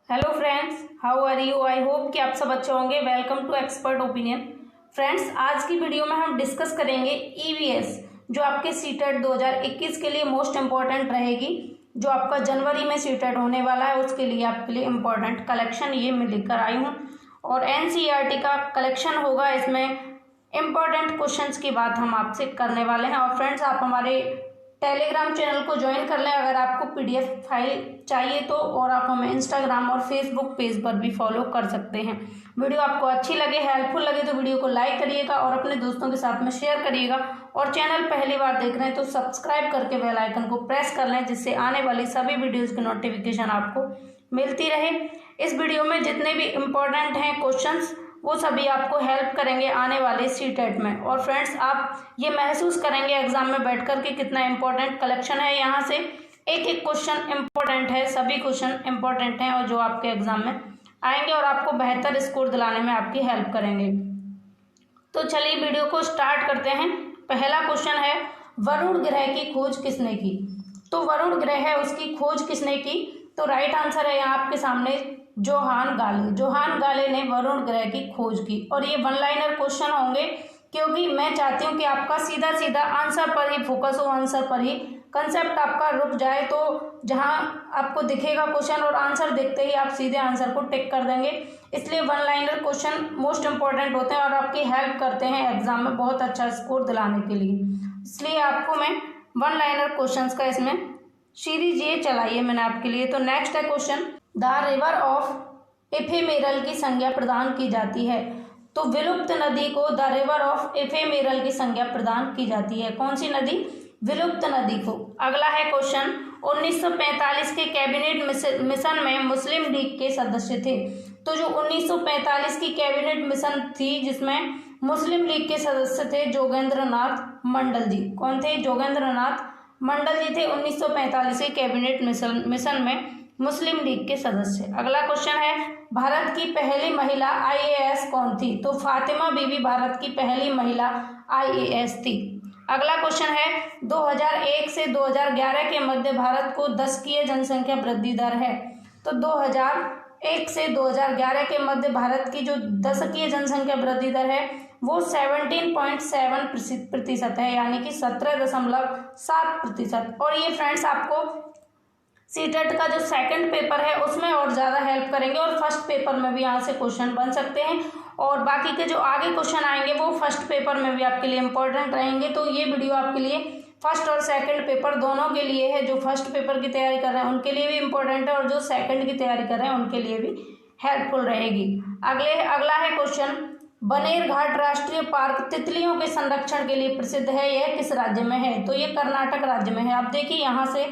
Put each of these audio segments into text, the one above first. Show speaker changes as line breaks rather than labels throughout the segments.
Hello friends, how are you. I hope कि आप सब अच्छे होंगे। Welcome to expert opinion. Friends, आज की वीडियो में हम डिस्कस करेंगे ईवीएस, जो आपके सीटेट 2021 के लिए मोस्ट इम्पॉर्टेंट रहेगी। जो आपका जनवरी में सीटेट होने वाला है उसके लिए आपके लिए इम्पॉर्टेंट कलेक्शन ये मैं लेकर आई हूँ। और एनसीईआरटी का कलेक्शन होगा, इसमें इम्पॉर्टेंट क्वेश्चंस की बात हम आपसे करने वाले हैं। और फ्रेंड्स, आप हमारे टेलीग्राम चैनल को ज्वाइन कर लें अगर आपको पीडीएफ फाइल चाहिए तो, और आप हमें इंस्टाग्राम और फेसबुक पेज पर भी फॉलो कर सकते हैं। वीडियो आपको अच्छी लगे, हेल्पफुल लगे तो वीडियो को लाइक करिएगा और अपने दोस्तों के साथ में शेयर करिएगा। और चैनल पहली बार देख रहे हैं तो सब्सक्राइब करके बेल आइकन को प्रेस कर लें, जिससे आने वाली सभी वीडियोज़ की नोटिफिकेशन आपको मिलती रहे। इस वीडियो में जितने भी इम्पोर्टेंट हैं क्वेश्चंस वो सभी आपको हेल्प करेंगे आने वाले सीटेट में। और फ्रेंड्स, आप ये महसूस करेंगे एग्जाम में बैठकर के कितना इम्पोर्टेंट कलेक्शन है। यहाँ से एक एक क्वेश्चन इम्पोर्टेंट है, सभी क्वेश्चन इम्पोर्टेंट हैं और जो आपके एग्जाम में आएंगे और आपको बेहतर स्कोर दिलाने में आपकी हेल्प करेंगे। तो चलिए वीडियो को स्टार्ट करते हैं। पहला क्वेश्चन है, वरुण ग्रह की खोज किसने की। तो वरुण ग्रह है उसकी खोज किसने की, तो राइट आंसर है यहाँ आपके सामने जोहान गाले। जोहान गाले ने वरुण ग्रह की खोज की। और ये वन लाइनर क्वेश्चन होंगे, क्योंकि मैं चाहती हूँ कि आपका सीधा सीधा आंसर पर ही फोकस हो, आंसर पर ही कंसेप्ट आपका रुक जाए। तो जहाँ आपको दिखेगा क्वेश्चन और आंसर देखते ही आप सीधे आंसर को टिक कर देंगे। इसलिए one liner question most important होते हैं और आपकी हेल्प करते हैं एग्जाम में बहुत अच्छा स्कोर दिलाने के लिए। इसलिए आपको मैं वन लाइनर क्वेश्चन का इसमें सीरीज ये चलाइए मैंने आपके लिए। तो नेक्स्ट है क्वेश्चन, द रिवर ऑफ एफेमेरल की संज्ञा प्रदान की जाती है। तो विलुप्त नदी को द रिवर ऑफ एफेमेरल की संज्ञा प्रदान की जाती है। कौन सी नदी, विलुप्त नदी को। अगला है क्वेश्चन, 1945 के कैबिनेट मिशन में मुस्लिम लीग के सदस्य थे। तो जो 1945 की कैबिनेट मिशन थी जिसमें मुस्लिम लीग के सदस्य थे जोगेंद्र नाथ मंडल जी। कौन थे, जोगेंद्र नाथ मंडल जी थे 1945 के कैबिनेट मिशन में मुस्लिम लीग के सदस्य। अगला क्वेश्चन है, भारत की पहली महिला आईएएस कौन थी। तो फातिमा बीबी भारत की पहली महिला आईएएस थी। अगला क्वेश्चन है, 2001 से 2011 के मध्य भारत को दशकीय जनसंख्या वृद्धि दर है। तो 2001 से 2011 के मध्य भारत की जो दशकीय जनसंख्या वृद्धि दर है वो 17.7% है, यानी कि 17.7%। और ये फ्रेंड्स आपको सीटेट का जो सेकंड पेपर है उसमें और ज़्यादा हेल्प करेंगे और फर्स्ट पेपर में भी यहाँ से क्वेश्चन बन सकते हैं। और बाकी के जो आगे क्वेश्चन आएंगे वो फर्स्ट पेपर में भी आपके लिए इम्पोर्टेंट रहेंगे। तो ये वीडियो आपके लिए फर्स्ट और सेकंड पेपर दोनों के लिए है। जो फर्स्ट पेपर की तैयारी कर रहे हैं उनके लिए भी इम्पोर्टेंट है और जो सेकंड की तैयारी कर रहे हैं उनके लिए भी हेल्पफुल रहेगी। अगला है क्वेश्चन, बनेर घाट राष्ट्रीय पार्क तितलियों के संरक्षण के लिए प्रसिद्ध है, यह किस राज्य में है। तो ये कर्नाटक राज्य में है। आप देखिए यहाँ से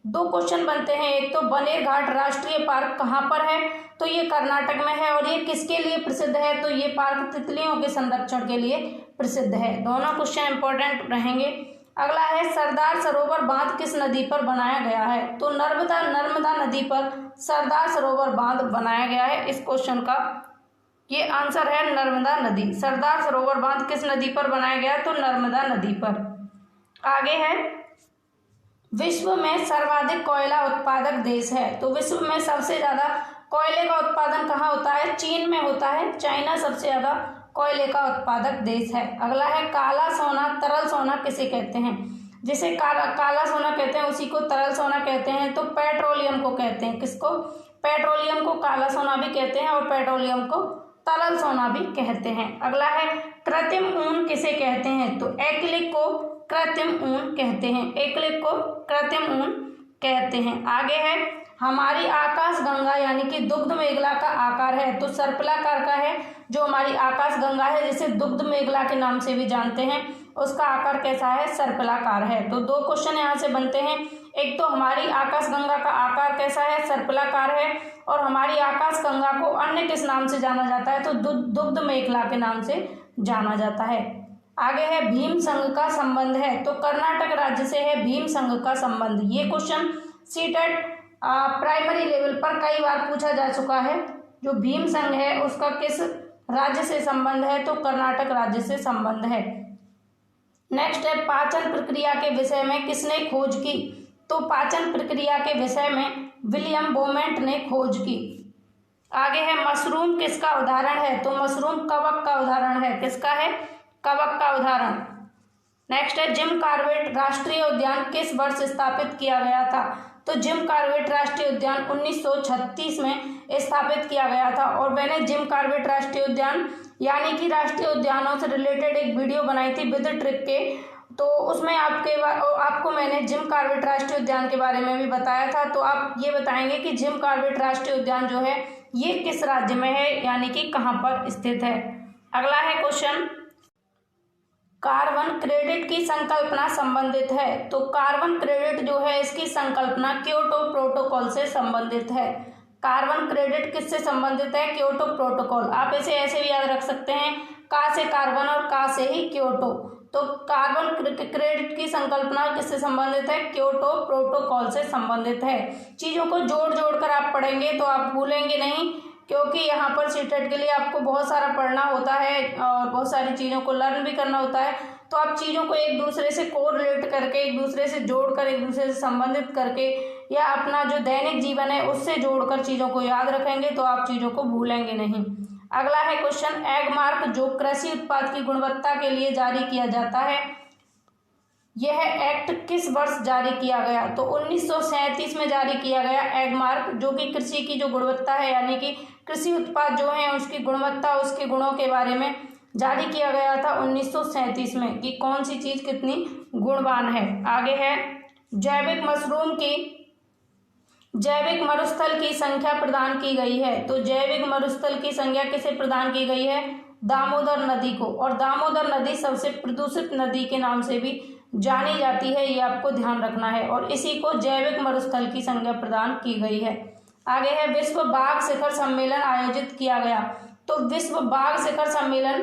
दो क्वेश्चन बनते हैं। एक तो बनेर घाट राष्ट्रीय पार्क कहाँ पर है, तो ये कर्नाटक में है। और ये किसके लिए प्रसिद्ध है, तो ये पार्क तितलियों के संरक्षण के लिए प्रसिद्ध है। दोनों क्वेश्चन इंपॉर्टेंट रहेंगे। अगला है, सरदार सरोवर बांध किस नदी पर बनाया गया है। तो नर्मदा नदी पर सरदार सरोवर बांध बनाया गया है। इस क्वेश्चन का ये आंसर है नर्मदा नदी। सरदार सरोवर बांध किस नदी पर बनाया गया, तो नर्मदा नदी पर। आगे है, विश्व में सर्वाधिक कोयला उत्पादक देश है। तो विश्व में सबसे ज्यादा कोयले का उत्पादन कहाँ होता है, चीन में होता है। चाइना सबसे ज्यादा कोयले का उत्पादक देश है। अगला है, काला सोना तरल सोना किसे कहते हैं। जिसे काला सोना कहते हैं उसी को तरल सोना कहते हैं। तो पेट्रोलियम को कहते हैं। किसको, पेट्रोलियम को काला सोना भी कहते हैं और पेट्रोलियम को तरल सोना भी कहते हैं। अगला है, कृत्रिम ऊन किसे कहते हैं। तो एक्रिलिक को कृत्रिम ऊन कहते हैं। एक्रिलिक को कृत्रिम ऊन कहते हैं। आगे है, हमारी आकाश गंगा यानी कि दुग्ध मेघला का आकार है। तो सर्पिलाकार का है। जो हमारी आकाश गंगा है जिसे दुग्ध मेघला के नाम से भी जानते हैं, उसका आकार कैसा है, सर्पिलाकार है। तो दो क्वेश्चन यहाँ से बनते हैं। एक तो हमारी आकाश गंगा का आकार कैसा है, सर्पिलाकार है। और हमारी आकाश गंगा को अन्य किस नाम से जाना जाता है, तो दुग्ध मेघला के नाम से जाना जाता है। आगे है, भीम संघ का संबंध है। तो कर्नाटक राज्य से है भीम संघ का संबंध। ये क्वेश्चन सीटेट प्राइमरी लेवल पर कई बार पूछा जा चुका है। जो भीम संघ है उसका किस राज्य से संबंध है, तो कर्नाटक राज्य से संबंध है। नेक्स्ट है, पाचन प्रक्रिया के विषय में किसने खोज की। तो पाचन प्रक्रिया के विषय में विलियम बोमेंट ने खोज की। आगे है मशरूम किसका उदाहरण है, तो मशरूम कवक का उदाहरण है। किसका है, कवक का उदाहरण। नेक्स्ट है जिम कॉर्बेट राष्ट्रीय उद्यान किस वर्ष स्थापित किया गया था, तो जिम कॉर्बेट राष्ट्रीय उद्यान 1936 में स्थापित किया गया था। और मैंने जिम कॉर्बेट राष्ट्रीय उद्यान यानी कि राष्ट्रीय उद्यानों से रिलेटेड एक वीडियो बनाई थी विद ट्रिक के, तो उसमें आपको मैंने जिम कॉर्बेट राष्ट्रीय उद्यान के बारे में भी बताया था। तो आप ये बताएंगे कि जिम कॉर्बेट राष्ट्रीय उद्यान जो है ये किस राज्य में है, यानी कि कहाँ पर स्थित है। अगला है क्वेश्चन, कार्बन क्रेडिट की संकल्पना संबंधित है, तो कार्बन क्रेडिट जो है इसकी संकल्पना क्योटो प्रोटोकॉल से संबंधित है। कार्बन क्रेडिट किससे संबंधित है, क्योटो प्रोटोकॉल। आप इसे ऐसे भी याद रख सकते हैं, का से कार्बन और का से ही क्योटो। तो कार्बन क्रेडिट की संकल्पना किससे संबंधित है, क्योटो प्रोटोकॉल से संबंधित है। चीजों को जोड़ जोड़ कर आप पढ़ेंगे तो आप भूलेंगे नहीं, क्योंकि यहाँ पर सीटेट के लिए आपको बहुत सारा पढ़ना होता है और बहुत सारी चीज़ों को लर्न भी करना होता है। तो आप चीज़ों को एक दूसरे से कोरिलेट करके, एक दूसरे से जोड़कर, एक दूसरे से संबंधित करके या अपना जो दैनिक जीवन है उससे जोड़कर चीज़ों को याद रखेंगे तो आप चीज़ों को भूलेंगे नहीं। अगला है क्वेश्चन, एग मार्क जो कृषि उत्पाद की गुणवत्ता के लिए जारी किया जाता है, यह एक्ट किस वर्ष जारी किया गया, तो 1937 में जारी किया गया एग मार्क, जो कि कृषि की जो गुणवत्ता है यानी कि कृषि उत्पाद जो है उसकी गुणवत्ता, उसके गुणों के बारे में जारी किया गया था 1937 में कि कौन सी चीज कितनी गुणवान है। आगे है जैविक मरुस्थल की संख्या प्रदान की गई है, तो जैविक मरुस्थल की संख्या किसे प्रदान की गई है, दामोदर नदी को। और दामोदर नदी सबसे प्रदूषित नदी के नाम से भी जानी जाती है, ये आपको ध्यान रखना है, और इसी को जैविक मरुस्थल की संज्ञा प्रदान की गई है। आगे है विश्व बाघ शिखर सम्मेलन आयोजित किया गया, तो विश्व बाघ शिखर सम्मेलन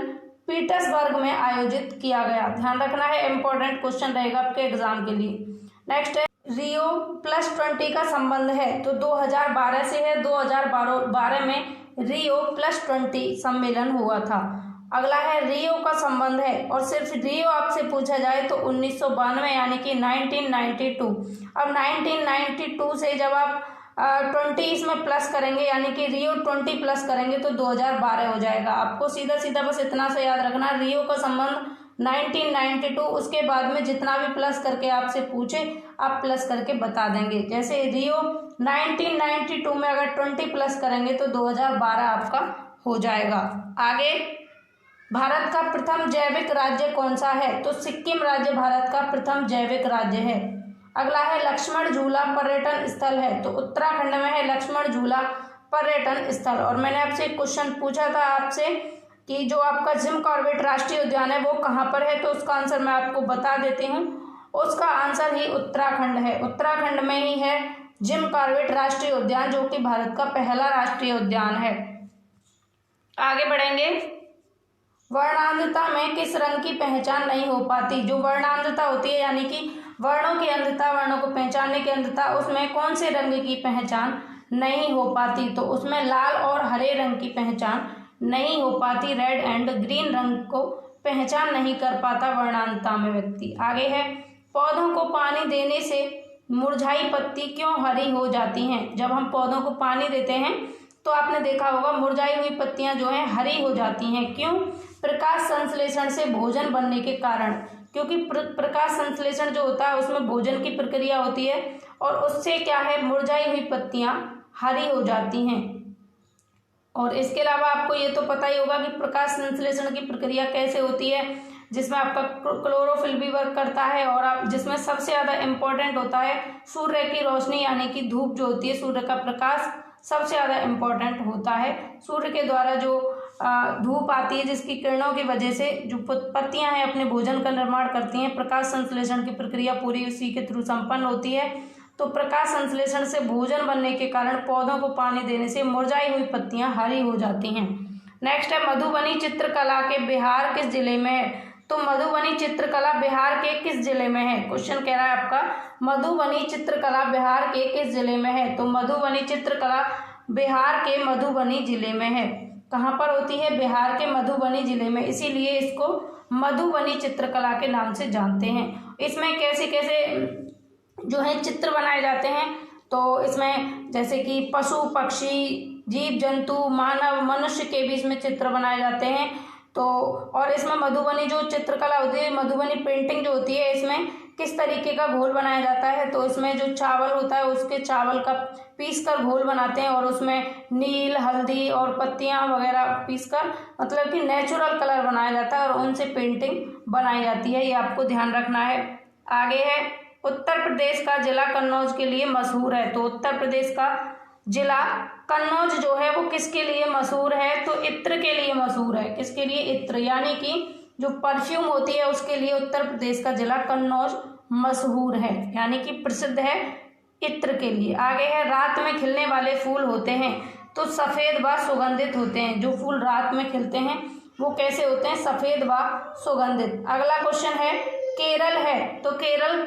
पीटर्सबर्ग में आयोजित किया गया। ध्यान रखना है, इंपॉर्टेंट क्वेश्चन रहेगा आपके एग्जाम के लिए। नेक्स्ट है रियो +20 का संबंध है, तो 2012 से है। 2012 में रियो +20 सम्मेलन हुआ था। अगला है रियो का संबंध है, और सिर्फ रियो आपसे पूछा जाए तो 1992 यानी कि 1992। अब 1992 से जब आप 20 इसमें प्लस करेंगे यानी कि रियो 20 प्लस करेंगे तो 2012 हो जाएगा। आपको सीधा सीधा बस इतना से याद रखना, रियो का संबंध 1992, उसके बाद में जितना भी प्लस करके आपसे पूछे आप प्लस करके बता देंगे। जैसे रियो 1992 में अगर 20 प्लस करेंगे तो 2012 आपका हो जाएगा। आगे भारत का प्रथम जैविक राज्य कौन सा है, तो सिक्किम राज्य भारत का प्रथम जैविक राज्य है। अगला है लक्ष्मण झूला पर्यटन स्थल है, तो उत्तराखंड में है लक्ष्मण झूला पर्यटन स्थल। और मैंने आपसे एक क्वेश्चन पूछा था आपसे कि जो आपका जिम कॉर्बेट राष्ट्रीय उद्यान है वो कहाँ पर है, तो उसका आंसर मैं आपको बता देती हूँ। उसका आंसर ही उत्तराखंड है। उत्तराखंड में ही है जिम कॉर्बेट राष्ट्रीय उद्यान, जो कि भारत का पहला राष्ट्रीय उद्यान है। आगे बढ़ेंगे, वर्णांधता में किस रंग की पहचान नहीं हो पाती, जो वर्णांधता होती है यानी कि वर्णों की अंधता, वर्णों को पहचानने की अंधता, उसमें कौन से रंग की पहचान नहीं हो पाती, तो उसमें लाल और हरे रंग की पहचान नहीं हो पाती। रेड एंड ग्रीन रंग को पहचान नहीं कर पाता वर्णांधता में व्यक्ति। आगे है पौधों को पानी देने से मुरझाई पत्ती क्यों हरी हो जाती हैं, जब हम पौधों को पानी देते हैं तो आपने देखा होगा मुरझाई हुई पत्तियां जो हैं हरी हो जाती हैं। क्यों, प्रकाश संश्लेषण से भोजन बनने के कारण, क्योंकि प्रकाश संश्लेषण जो होता है उसमें भोजन की प्रक्रिया होती है और उससे क्या है मुरझाई हुई पत्तियां हरी हो जाती हैं। और इसके अलावा आपको ये तो पता ही होगा कि प्रकाश संश्लेषण की प्रक्रिया कैसे होती है, जिसमें आपका क्लोरोफिल भी वर्क करता है और आप जिसमें सबसे ज़्यादा इम्पोर्टेंट होता है सूर्य की रोशनी यानी कि धूप जो होती है, सूर्य का प्रकाश सबसे ज़्यादा इम्पोर्टेंट होता है। सूर्य के द्वारा जो धूप आती है जिसकी किरणों की वजह से जो पत्तियां हैं अपने भोजन का निर्माण करती हैं, प्रकाश संश्लेषण की प्रक्रिया पूरी उसी के थ्रू संपन्न होती है। तो प्रकाश संश्लेषण से भोजन बनने के कारण पौधों को पानी देने से मुरझाई हुई पत्तियां हरी हो जाती हैं। नेक्स्ट है मधुबनी चित्रकला के बिहार किस जिले में है, तो मधुबनी चित्रकला बिहार के किस जिले में है। क्वेश्चन कह रहा है आपका मधुबनी चित्रकला बिहार के किस जिले में है, तो मधुबनी चित्रकला बिहार के मधुबनी जिले में है। कहाँ पर होती है, बिहार के मधुबनी जिले में, इसीलिए इसको मधुबनी चित्रकला के नाम से जानते हैं। इसमें कैसे कैसे जो है चित्र बनाए जाते हैं, तो इसमें जैसे कि पशु पक्षी जीव जंतु मानव मनुष्य के भी इसमें चित्र बनाए जाते हैं। तो और इसमें मधुबनी जो चित्रकला होती है, मधुबनी पेंटिंग जो होती है, इसमें किस तरीके का घोल बनाया जाता है, तो इसमें जो चावल होता है उसके चावल का पीस कर घोल बनाते हैं और उसमें नील हल्दी और पत्तियां वगैरह पीस कर मतलब कि नेचुरल कलर बनाया जाता है और उनसे पेंटिंग बनाई जाती है, ये आपको ध्यान रखना है। आगे है उत्तर प्रदेश का जिला कन्नौज के लिए मशहूर है। तो उत्तर प्रदेश का जिला कन्नौज जो है वो किसके लिए मशहूर है, तो इत्र के लिए मशहूर है। किसके लिए, इत्र, यानी कि जो परफ्यूम होती है उसके लिए उत्तर प्रदेश का जिला कन्नौज मशहूर है, यानी कि प्रसिद्ध है इत्र के लिए। आगे है रात में खिलने वाले फूल होते हैं तो सफेद व सुगंधित होते हैं। जो फूल रात में खिलते हैं वो कैसे होते हैं, सफेद व सुगंधित। अगला क्वेश्चन है केरल है, तो केरल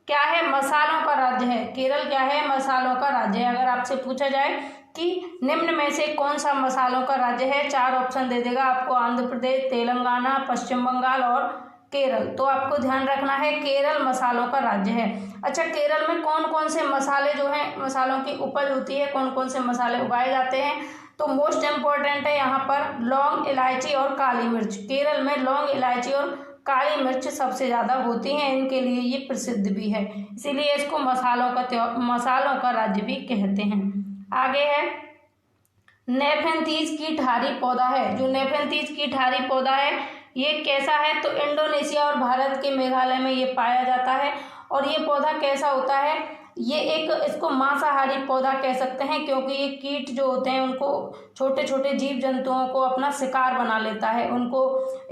क्या है, मसालों का राज्य है। केरल क्या है, मसालों का राज्य है। अगर आपसे पूछा जाए कि निम्न में से कौन सा मसालों का राज्य है, 4 ऑप्शन दे देगा आपको, आंध्र प्रदेश, तेलंगाना, पश्चिम बंगाल और केरल। तो आपको ध्यान रखना है केरल मसालों का राज्य है। अच्छा, केरल में कौन कौन से मसाले जो हैं, मसालों की उपज होती है, कौन कौन से मसाले उगाए जाते हैं, तो मोस्ट इम्पोर्टेंट है यहाँ पर लौंग, इलायची और काली मिर्च। केरल में लौंग, इलायची और काली मिर्च सबसे ज़्यादा होती हैं, इनके लिए ये प्रसिद्ध भी है, इसीलिए इसको मसालों का राज्य भी कहते हैं। आगे है नेफेंथीज की ठारी पौधा है। जो नेफेंथीज की ठारी पौधा है ये कैसा है, तो इंडोनेशिया और भारत के मेघालय में ये पाया जाता है। और ये पौधा कैसा होता है, ये इसको मांसाहारी पौधा कह सकते हैं, क्योंकि ये कीट जो होते हैं उनको, छोटे छोटे जीव जंतुओं को अपना शिकार बना लेता है। उनको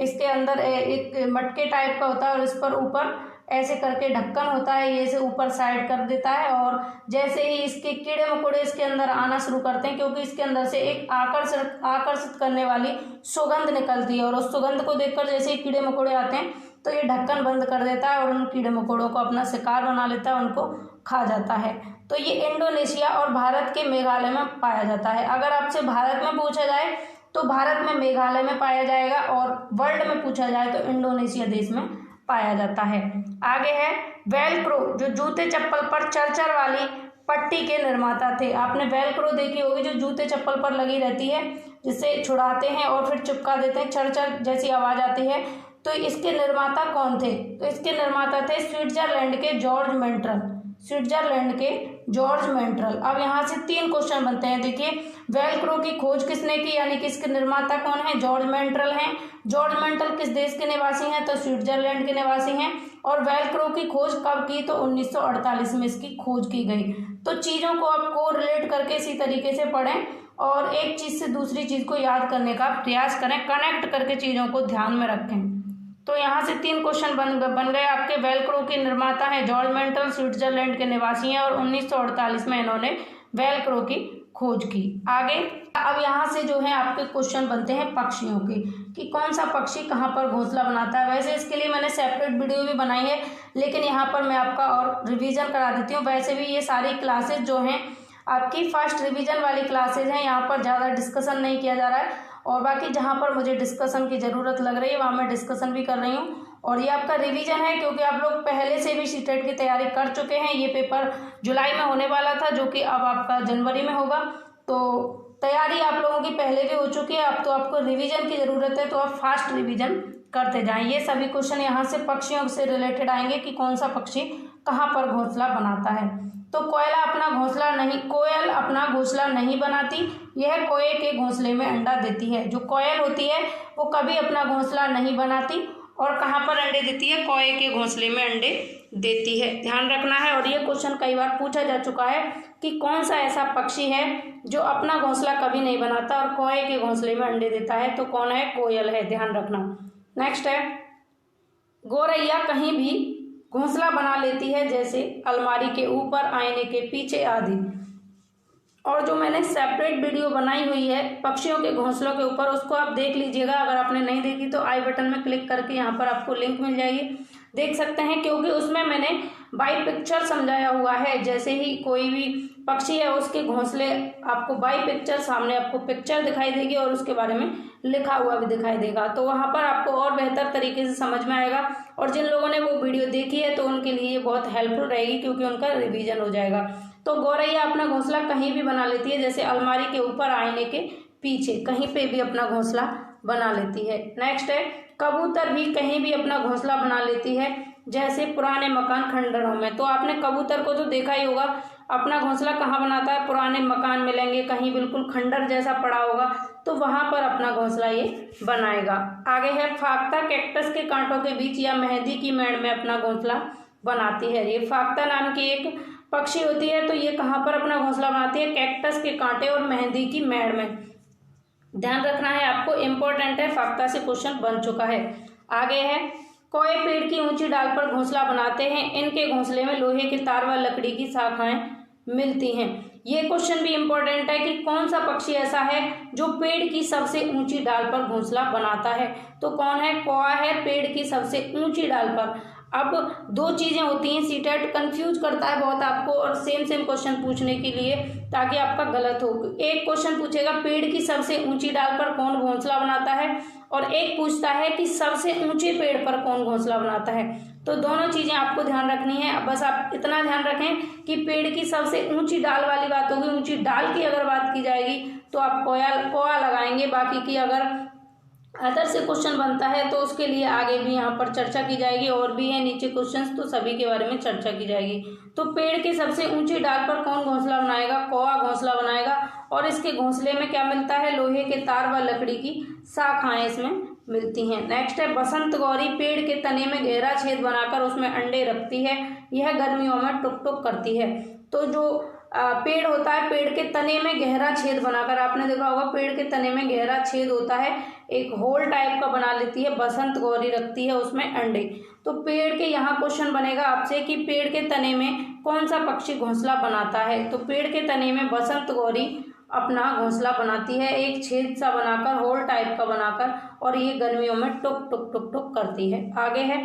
इसके अंदर एक मटके टाइप का होता है और इस पर ऊपर ऐसे करके ढक्कन होता है, ये इसे ऊपर साइड कर देता है और जैसे ही इसके कीड़े मकोड़े इसके अंदर आना शुरू करते हैं, क्योंकि इसके अंदर से एक आकर्षित करने वाली सुगंध निकलती है और उस सुगंध को देखकर जैसे ही कीड़े मकोड़े आते हैं तो ये ढक्कन बंद कर देता है और उन कीड़े मकोड़ों को अपना शिकार बना लेता है, उनको खा जाता है। तो ये इंडोनेशिया और भारत के मेघालय में पाया जाता है। अगर आपसे भारत में पूछा जाए तो भारत में मेघालय में पाया जाएगा और वर्ल्ड में पूछा जाए तो इंडोनेशिया देश में पाया जाता है। आगे है वेलक्रो, जो जूते चप्पल पर चरचर वाली पट्टी के निर्माता थे। आपने वेलक्रो देखी होगी, जो जूते चप्पल पर लगी रहती है, जिसे छुड़ाते हैं और फिर चिपका देते हैं, चरचर जैसी आवाज आती है। तो इसके निर्माता कौन थे, तो इसके निर्माता थे स्विट्जरलैंड के जॉर्ज मेंट्रल। स्विट्जरलैंड के जॉर्ज मेंट्रल। अब यहाँ से 3 क्वेश्चन बनते हैं। देखिए, वेलक्रो की खोज किसने की, यानी कि इसके निर्माता कौन है, जॉर्ज मेंट्रल हैं। जॉर्ज मेंट्रल किस देश के निवासी हैं, तो स्विट्जरलैंड के निवासी हैं। और वेलक्रो की खोज कब की, तो 1948 में इसकी खोज की गई। तो चीज़ों को आपको रिलेट करके इसी तरीके से पढ़ें और एक चीज़ से दूसरी चीज़ को याद करने का प्रयास करें, कनेक्ट करके चीज़ों को ध्यान में रखें। तो यहाँ से 3 क्वेश्चन बन गए आपके। वेलक्रो के निर्माता हैं जॉर्ज मेंट्रल, स्विट्जरलैंड के निवासी हैं और 1948 में इन्होंने वेलक्रो की खोज की। आगे अब यहाँ से जो है आपके क्वेश्चन बनते हैं पक्षियों के, कि कौन सा पक्षी कहाँ पर घोंसला बनाता है। वैसे इसके लिए मैंने सेपरेट वीडियो भी बनाई है, लेकिन यहाँ पर मैं आपका और रिवीजन करा देती हूँ। वैसे भी ये सारी क्लासेज जो हैं आपकी फर्स्ट रिवीजन वाली क्लासेज हैं, यहाँ पर ज़्यादा डिस्कशन नहीं किया जा रहा है और बाकी जहाँ पर मुझे डिस्कशन की ज़रूरत लग रही है वहाँ मैं डिस्कशन भी कर रही हूँ। और ये आपका रिवीजन है, क्योंकि आप लोग पहले से भी सीटेट की तैयारी कर चुके हैं। ये पेपर जुलाई में होने वाला था, जो कि अब आपका जनवरी में होगा। तो तैयारी आप लोगों की पहले भी हो चुकी है, अब तो आपको रिवीजन की ज़रूरत है, तो आप फास्ट रिवीजन करते जाएं। ये सभी क्वेश्चन यहाँ से पक्षियों से रिलेटेड आएंगे कि कौन सा पक्षी कहाँ पर घोंसला बनाता है। तो कोयल अपना घोंसला नहीं बनाती, यह कोए के घोंसले में अंडा देती है। जो कोयल होती है वो कभी अपना घोंसला नहीं बनाती और कहाँ पर अंडे देती है, कोए के घोंसले में अंडे देती है, ध्यान रखना है। और ये क्वेश्चन कई बार पूछा जा चुका है कि कौन सा ऐसा पक्षी है जो अपना घोंसला कभी नहीं बनाता और कोए के घोंसले में अंडे देता है, तो कौन है, कोयल है, ध्यान रखना। नेक्स्ट है गोरैया कहीं भी घोंसला बना लेती है, जैसे अलमारी के ऊपर, आईने के पीछे आदि। और जो मैंने सेपरेट वीडियो बनाई हुई है पक्षियों के घोंसलों के ऊपर, उसको आप देख लीजिएगा। अगर आपने नहीं देखी तो आई बटन में क्लिक करके यहाँ पर आपको लिंक मिल जाएगी, देख सकते हैं, क्योंकि उसमें मैंने बाय पिक्चर समझाया हुआ है। जैसे ही कोई भी पक्षी है उसके घोंसले आपको बाय पिक्चर, सामने आपको पिक्चर दिखाई देगी और उसके बारे में लिखा हुआ भी दिखाई देगा, तो वहाँ पर आपको और बेहतर तरीके से समझ में आएगा। और जिन लोगों ने वो वीडियो देखी है तो उनके लिए बहुत हेल्पफुल रहेगी, क्योंकि उनका रिवीजन हो जाएगा। तो गौरैया अपना घोंसला कहीं भी बना लेती है, जैसे अलमारी के ऊपर, आईने के पीछे, कहीं पे भी अपना घोंसला बना लेती है। नेक्स्ट है कबूतर भी कहीं भी अपना घोंसला बना लेती है, जैसे पुराने मकान, खंडरों में। तो आपने कबूतर को तो देखा ही होगा, अपना घोंसला कहाँ बनाता है, पुराने मकान मिलेंगे, कहीं बिल्कुल खंडर जैसा पड़ा होगा तो वहां पर अपना घोंसला ये बनाएगा। आगे है फाख्ता कैक्टस के कांटों के बीच या मेहंदी की मेड़ में अपना घोंसला बनाती है। ये फाख्ता नाम की एक पक्षी होती है, तो ये कहाँ पर अपना घोंसला बनाती है, कैक्टस के कांटे और मेहंदी की मेड़ में। ध्यान रखना है आपको, इंपॉर्टेंट है, फाख्ता से क्वेश्चन बन चुका है। आगे है कोए पेड़ की ऊंची डाल पर घोंसला बनाते हैं, इनके घोंसले में लोहे के तार व लकड़ी की शाखाएं मिलती हैं। ये क्वेश्चन भी इंपॉर्टेंट है कि कौन सा पक्षी ऐसा है जो पेड़ की सबसे ऊंची डाल पर घोंसला बनाता है। तो कौन है, कौआ है, पेड़ की सबसे ऊंची डाल पर। अब दो चीजें होती हैं, सीटेट कंफ्यूज करता है बहुत आपको और सेम क्वेश्चन पूछने के लिए, ताकि आपका गलत हो। एक क्वेश्चन पूछेगा पेड़ की सबसे ऊंची डाल पर कौन घोंसला बनाता है, और एक पूछता है कि सबसे ऊंचे पेड़ पर कौन घोंसला बनाता है। तो दोनों चीजें आपको ध्यान रखनी है। बस आप इतना ध्यान रखें कि पेड़ की सबसे ऊंची डाल वाली बात होगी, ऊंची डाल की अगर बात की जाएगी तो आप कौआ लगाएंगे। बाकी की अगर अदर से क्वेश्चन बनता है तो उसके लिए आगे भी यहाँ पर चर्चा की जाएगी, और भी है नीचे क्वेश्चंस, तो सभी के बारे में चर्चा की जाएगी। तो पेड़ के सबसे ऊंची डाल पर कौन घोंसला बनाएगा, कौआ घोंसला बनाएगा, और इसके घोंसले में क्या मिलता है, लोहे के तार व लकड़ी की शाखाएं इसमें मिलती हैं। नेक्स्ट है बसंत गौरी पेड़ के तने में गहरा छेद बनाकर उसमें अंडे रखती है, यह गर्मियों में टुक टुक करती है। तो जो पेड़ होता है, पेड़ के तने में गहरा छेद बनाकर, आपने देखा होगा पेड़ के तने में गहरा छेद होता है, एक होल टाइप का बना लेती है, बसंत गौरी रखती है उसमें अंडे। तो पेड़ के यहाँ क्वेश्चन बनेगा आपसे कि पेड़ के तने में कौन सा पक्षी घोंसला बनाता है। तो पेड़ के तने में बसंत गौरी अपना घोंसला बनाती है, एक छेद सा बनाकर, होल टाइप का बनाकर, और ये गर्मियों में टुक टुक टुक टुक करती है। आगे है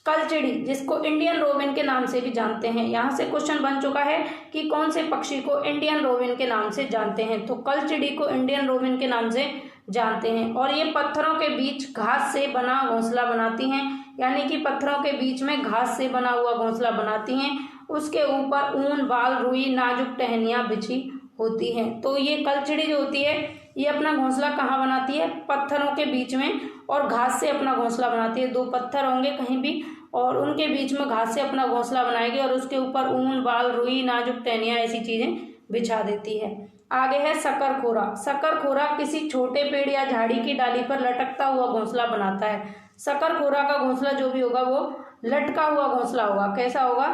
कलचिड़ी, जिसको इंडियन रोबिन के नाम से भी जानते हैं। यहाँ से क्वेश्चन बन चुका है कि कौन से पक्षी को इंडियन रोबिन के नाम से जानते हैं। तो कलचिड़ी को इंडियन रोबिन के नाम से जानते हैं, और ये पत्थरों के बीच घास से बना घोंसला बनाती हैं, यानी कि पत्थरों के बीच में घास से बना हुआ घोंसला बनाती हैं। उसके ऊपर ऊन, बाल, रुई, नाजुक टहनियाँ बिछी होती हैं। तो ये कलचिड़ी जो होती है ये अपना घोंसला कहाँ बनाती है, पत्थरों के बीच में, और घास से अपना घोंसला बनाती है। दो पत्थर होंगे कहीं भी और उनके बीच में घास से अपना घोंसला बनाएगी, और उसके ऊपर ऊन, बाल, रुई, नाजुक टहनियाँ ऐसी चीजें बिछा देती है। आगे है शकरखोरा। शकरखोरा किसी छोटे पेड़ या झाड़ी की डाली पर लटकता हुआ घोंसला बनाता है। शकरखोरा का घोंसला जो भी होगा वो लटका हुआ घोंसला होगा। कैसा होगा,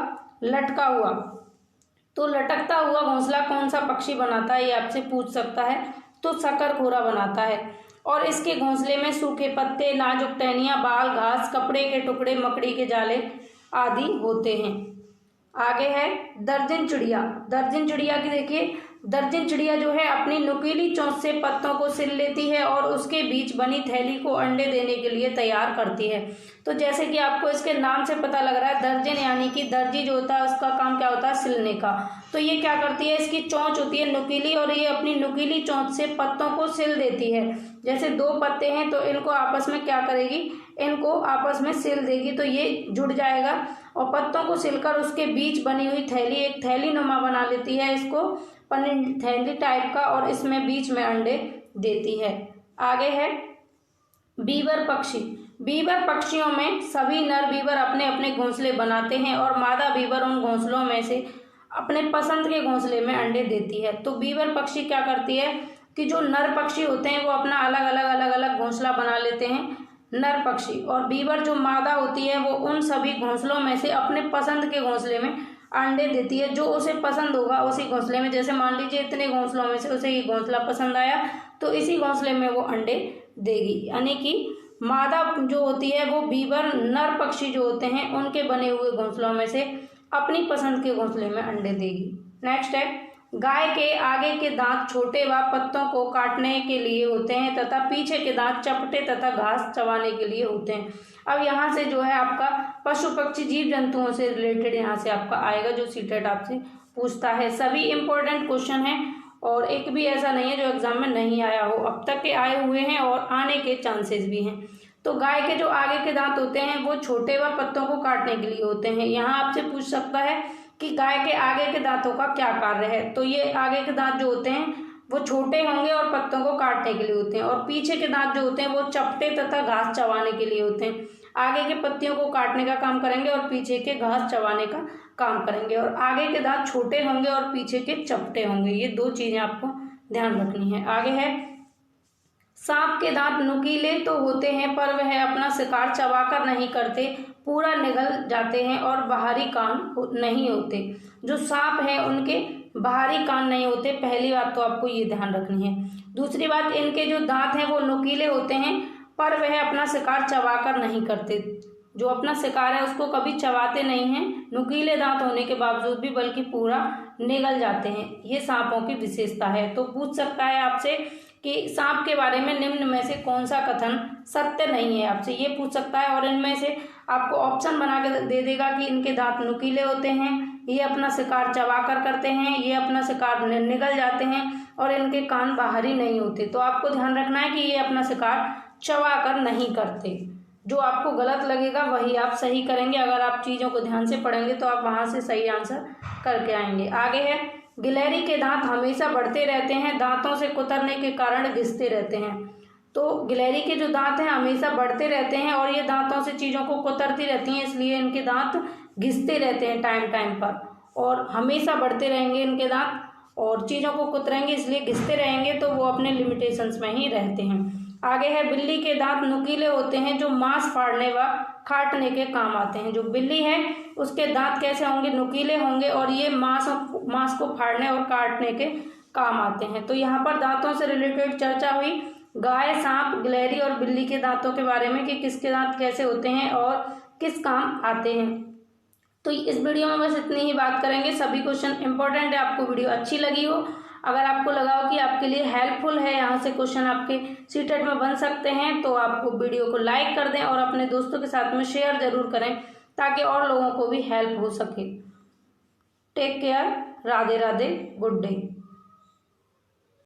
लटका हुआ। तो लटकता हुआ घोंसला कौन सा पक्षी बनाता है, ये आपसे पूछ सकता है। तो शकरखोरा बनाता है, और इसके घोंसले में सूखे पत्ते, नाजुक टहनियाँ, बाल, घास, कपड़े के टुकड़े, मकड़ी के जाले आदि होते हैं। आगे है दर्जन चिड़िया। दर्जन चिड़िया की देखिए, दर्जन चिड़िया जो है अपनी नुकीली चोंच से पत्तों को सिल लेती है और उसके बीच बनी थैली को अंडे देने के लिए तैयार करती है। तो जैसे कि आपको इसके नाम से पता लग रहा है, दर्जन यानी कि दर्जी जो होता है उसका काम क्या होता है, सिलने का। तो ये क्या करती है, इसकी चोंच होती है नुकीली, और ये अपनी नुकीली चोंच से पत्तों को सिल देती है। जैसे दो पत्ते हैं तो इनको आपस में क्या करेगी, इनको आपस में सिल देगी, तो ये जुड़ जाएगा, और पत्तों को सिलकर उसके बीच बनी हुई थैली, एक थैली नुमा बना लेती है इसको, पनीर थैली टाइप का, और इसमें बीच में अंडे देती है। आगे है बीवर पक्षी। बीवर पक्षियों में सभी नर बीवर अपने अपने घोंसले बनाते हैं, और मादा बीवर उन घोंसलों में से अपने पसंद के घोंसले में अंडे देती है। तो बीवर पक्षी क्या करती है कि जो नर पक्षी होते हैं वो अपना अलग अलग घोंसला बना लेते हैं, नर पक्षी, और बीवर जो मादा होती है वो उन सभी घोंसलों में से अपने पसंद के घोंसले में अंडे देती है, जो उसे पसंद होगा उसी घोंसले में। जैसे मान लीजिए इतने घोंसलों में से उसे ये घोंसला पसंद आया तो इसी घोंसले में वो अंडे देगी, यानी कि मादा जो होती है वो बीवर नर पक्षी जो होते हैं उनके बने हुए घोंसलों में से अपनी पसंद के घोंसले में अंडे देगी। नेक्स्ट है गाय के आगे के दांत छोटे व पत्तों को काटने के लिए होते हैं तथा पीछे के दांत चपटे तथा घास चबाने के लिए होते हैं। अब यहाँ से जो है आपका पशु पक्षी जीव जंतुओं से रिलेटेड यहाँ से आपका आएगा, जो सीटेट आपसे पूछता है। सभी इंपॉर्टेंट क्वेश्चन हैं, और एक भी ऐसा नहीं है जो एग्जाम में नहीं आया हो, अब तक के आए हुए हैं और आने के चांसेस भी हैं। तो गाय के जो आगे के दांत होते हैं वो छोटे व पत्तों को काटने के लिए होते हैं। यहाँ आपसे पूछ सकता है कि गाय के आगे के दांतों का क्या कार्य है। तो ये आगे के दांत जो होते हैं वो छोटे होंगे और पत्तों को काटने के लिए होते हैं, और पीछे के दांत जो होते हैं वो चपटे तथा घास चबाने के लिए होते हैं। आगे के पत्तियों को काटने का काम करेंगे और पीछे के घास चबाने का काम करेंगे, और आगे के दांत छोटे होंगे और पीछे के चपटे होंगे। ये दो चीजें आपको ध्यान रखनी है। आगे है, सांप के दांत नुकीले तो होते हैं पर वह अपना शिकार चबाकर नहीं करते, पूरा निगल जाते हैं और बाहरी कान नहीं होते। जो सांप है उनके बाहरी कान नहीं होते, पहली बात तो आपको ये ध्यान रखनी है। दूसरी बात, इनके जो दांत हैं वो नुकीले होते हैं पर वह अपना शिकार चबाकर नहीं करते। जो अपना शिकार है उसको कभी चबाते नहीं हैं, नुकीले दांत होने के बावजूद भी, बल्कि पूरा निगल जाते हैं। ये सांपों की विशेषता है। तो पूछ सकता है आपसे कि सांप के बारे में निम्न में से कौन सा कथन सत्य नहीं है, आपसे ये पूछ सकता है। और इनमें से आपको ऑप्शन बना के दे देगा कि इनके दांत नुकीले होते हैं, ये अपना शिकार चबाकर करते हैं, ये अपना शिकार निगल जाते हैं, और इनके कान बाहरी नहीं होते। तो आपको ध्यान रखना है कि ये अपना शिकार चबाकर नहीं करते। जो आपको गलत लगेगा वही आप सही करेंगे। अगर आप चीज़ों को ध्यान से पढ़ेंगे तो आप वहाँ से सही आंसर करके आएंगे। आगे है, गिलहरी के दांत हमेशा बढ़ते रहते हैं, दांतों से कुतरने के कारण घिसते रहते हैं। तो गिलहरी के जो दांत हैं हमेशा बढ़ते रहते हैं और ये दांतों से चीज़ों को कुतरती रहती हैं, इसलिए इनके दांत घिसते रहते हैं टाइम टाइम पर, और हमेशा बढ़ते रहेंगे इनके दांत और चीज़ों को कुतरेंगे, इसलिए घिसते रहेंगे, तो वो अपने लिमिटेशंस में ही रहते हैं। आगे है, बिल्ली के दांत नुकीले होते हैं जो मांस फाड़ने व काटने के काम आते हैं। जो बिल्ली है उसके दांत कैसे होंगे, नुकीले होंगे, और ये मांस को फाड़ने और काटने के काम आते हैं। तो यहाँ पर दांतों से रिलेटेड चर्चा हुई, गाय, सांप, गिलहरी और बिल्ली के दांतों के बारे में कि किसके दांत कैसे होते हैं और किस काम आते हैं। तो इस वीडियो में बस इतनी ही बात करेंगे। सभी क्वेश्चन इंपॉर्टेंट है। आपको वीडियो अच्छी लगी हो, अगर आपको लगा हो कि आपके लिए हेल्पफुल है, यहाँ से क्वेश्चन आपके सीटेट में बन सकते हैं, तो आपको वीडियो को लाइक कर दें और अपने दोस्तों के साथ में शेयर जरूर करें ताकि और लोगों को भी हेल्प हो सके। Take care, Radhe Radhe, good day.